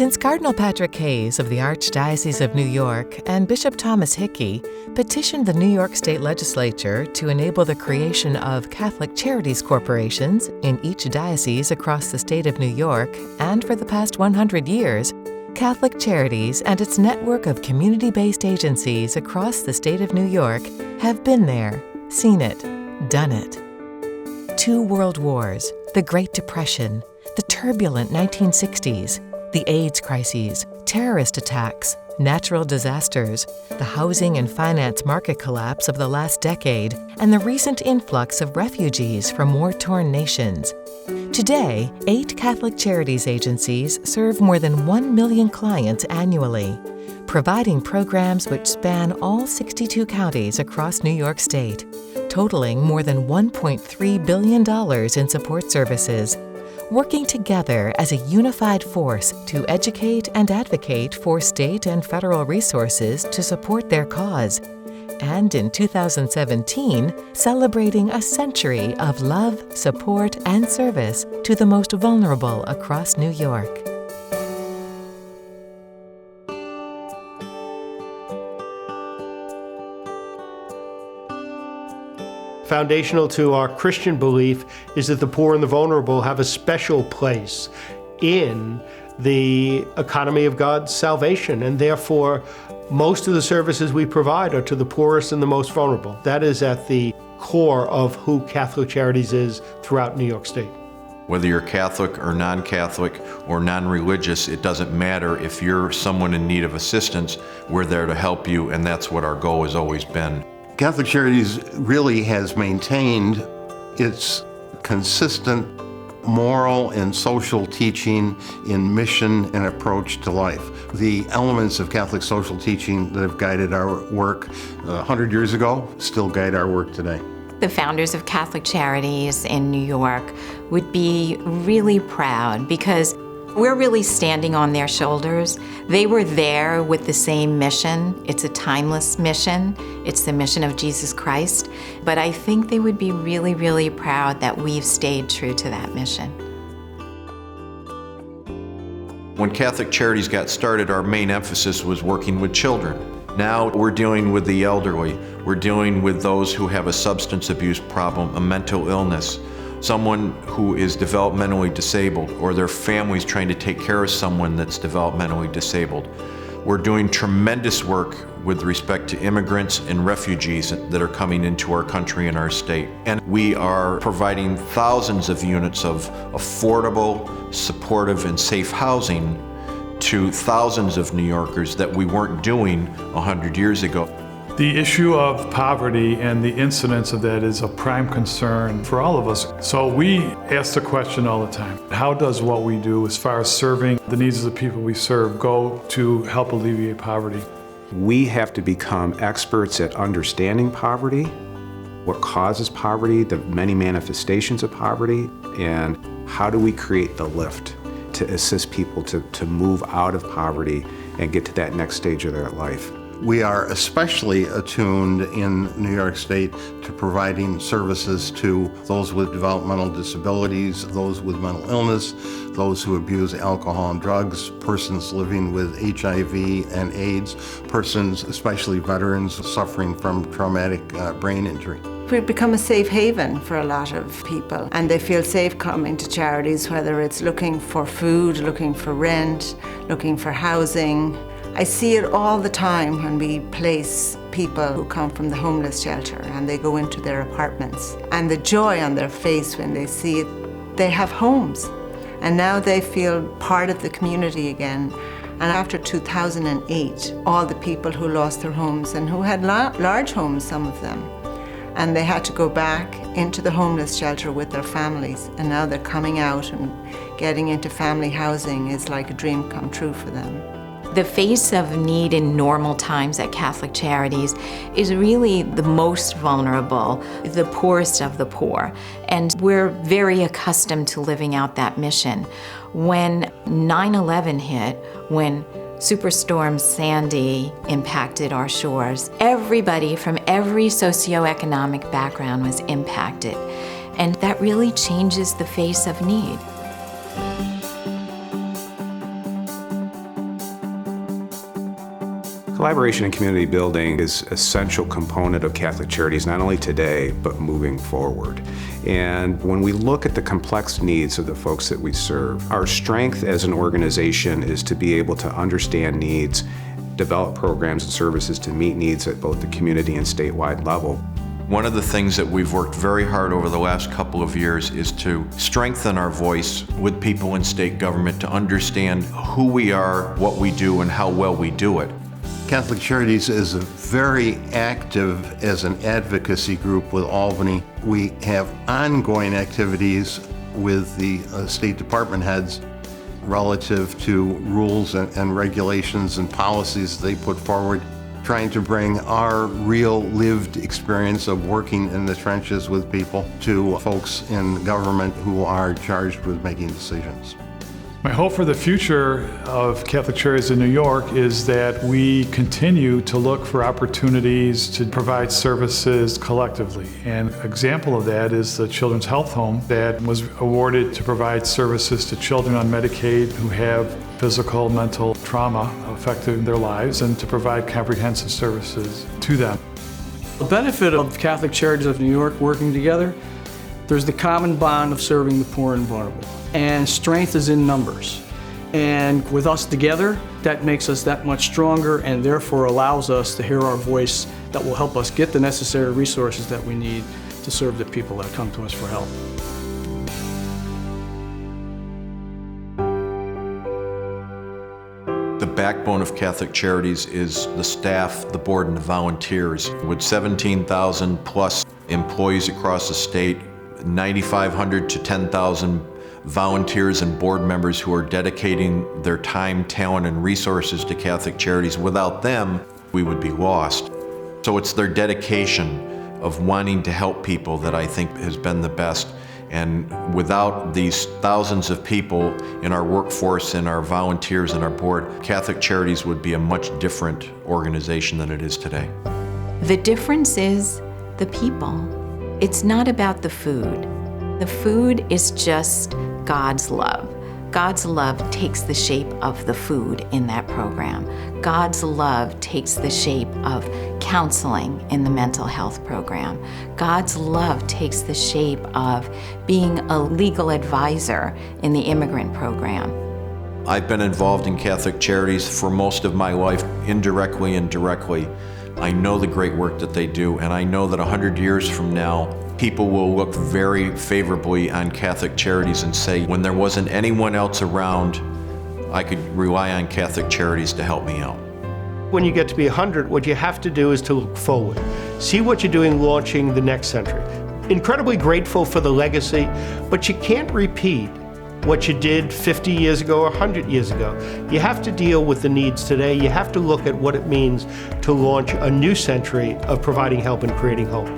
Since Cardinal Patrick Hayes of the Archdiocese of New York and Bishop Thomas Hickey petitioned the New York State Legislature to enable the creation of Catholic Charities corporations in each diocese across the state of New York, and for the past 100 years, Catholic Charities and its network of community-based agencies across the state of New York have been there, seen it, done it. 2 world wars, the Great Depression, the turbulent 1960s, the AIDS crises, terrorist attacks, natural disasters, the housing and finance market collapse of the last decade, and the recent influx of refugees from war-torn nations. Today, 8 Catholic Charities agencies serve more than 1 million clients annually, providing programs which span all 62 counties across New York State, totaling more than $1.3 billion in support services, working together as a unified force to educate and advocate for state and federal resources to support their cause. And in 2017, celebrating a century of love, support, and service to the most vulnerable across New York. Foundational to our Christian belief is that the poor and the vulnerable have a special place in the economy of God's salvation, and therefore most of the services we provide are to the poorest and the most vulnerable. That is at the core of who Catholic Charities is throughout New York State. Whether you're Catholic or non-Catholic or non-religious, it doesn't matter. If you're someone in need of assistance, we're there to help you, and that's what our goal has always been. Catholic Charities really has maintained its consistent moral and social teaching in mission and approach to life. The elements of Catholic social teaching that have guided our work 100 years ago still guide our work today. The founders of Catholic Charities in New York would be really proud because we're really standing on their shoulders. They were there with the same mission. It's a timeless mission. It's the mission of Jesus Christ. But I think they would be really, really proud that we've stayed true to that mission. When Catholic Charities got started, our main emphasis was working with children. Now we're dealing with the elderly. We're dealing with those who have a substance abuse problem, a mental illness, someone who is developmentally disabled, or their family's trying to take care of someone that's developmentally disabled. We're doing tremendous work with respect to immigrants and refugees that are coming into our country and our state. And we are providing thousands of units of affordable, supportive, and safe housing to thousands of New Yorkers that we weren't doing 100 years ago. The issue of poverty and the incidence of that is a prime concern for all of us. So we ask the question all the time, how does what we do as far as serving the needs of the people we serve go to help alleviate poverty? We have to become experts at understanding poverty, what causes poverty, the many manifestations of poverty, and how do we create the lift to assist people to move out of poverty and get to that next stage of their life. We are especially attuned in New York State to providing services to those with developmental disabilities, those with mental illness, those who abuse alcohol and drugs, persons living with HIV and AIDS, persons, especially veterans, suffering from traumatic brain injury. We've become a safe haven for a lot of people, and they feel safe coming to Charities, whether it's looking for food, looking for rent, looking for housing. I see it all the time when we place people who come from the homeless shelter and they go into their apartments, and the joy on their face when they see it. They have homes, and now they feel part of the community again. And after 2008, all the people who lost their homes and who had large homes, some of them, and they had to go back into the homeless shelter with their families, and now they're coming out and getting into family housing is like a dream come true for them. The face of need in normal times at Catholic Charities is really the most vulnerable, the poorest of the poor. And we're very accustomed to living out that mission. When 9/11 hit, when Superstorm Sandy impacted our shores, everybody from every socioeconomic background was impacted. And that really changes the face of need. Collaboration and community building is an essential component of Catholic Charities, not only today, but moving forward. And when we look at the complex needs of the folks that we serve, our strength as an organization is to be able to understand needs, develop programs and services to meet needs at both the community and statewide level. One of the things that we've worked very hard over the last couple of years is to strengthen our voice with people in state government to understand who we are, what we do, and how well we do it. Catholic Charities is very active as an advocacy group with Albany. We have ongoing activities with the State Department heads relative to rules and regulations and policies they put forward, trying to bring our real lived experience of working in the trenches with people to folks in government who are charged with making decisions. My hope for the future of Catholic Charities in New York is that we continue to look for opportunities to provide services collectively. And an example of that is the Children's Health Home that was awarded to provide services to children on Medicaid who have physical, mental trauma affecting their lives, and to provide comprehensive services to them. The benefit of Catholic Charities of New York working together, there's the common bond of serving the poor and vulnerable. And strength is in numbers. And with us together, that makes us that much stronger and therefore allows us to hear our voice that will help us get the necessary resources that we need to serve the people that come to us for help. The backbone of Catholic Charities is the staff, the board, and the volunteers. With 17,000 plus employees across the state, 9,500 to 10,000 volunteers and board members who are dedicating their time, talent, and resources to Catholic Charities. Without them, we would be lost. So it's their dedication of wanting to help people that I think has been the best. And without these thousands of people in our workforce and our volunteers and our board, Catholic Charities would be a much different organization than it is today. The difference is the people. It's not about the food. The food is just God's love. God's love takes the shape of the food in that program. God's love takes the shape of counseling in the mental health program. God's love takes the shape of being a legal advisor in the immigrant program. I've been involved in Catholic Charities for most of my life, indirectly and directly. I know the great work that they do, and I know that 100 years from now, people will look very favorably on Catholic Charities and say, when there wasn't anyone else around, I could rely on Catholic Charities to help me out. When you get to be 100, what you have to do is to look forward. See what you're doing launching the next century. Incredibly grateful for the legacy, but you can't repeat what you did 50 years ago or 100 years ago. You have to deal with the needs today. You have to look at what it means to launch a new century of providing help and creating hope.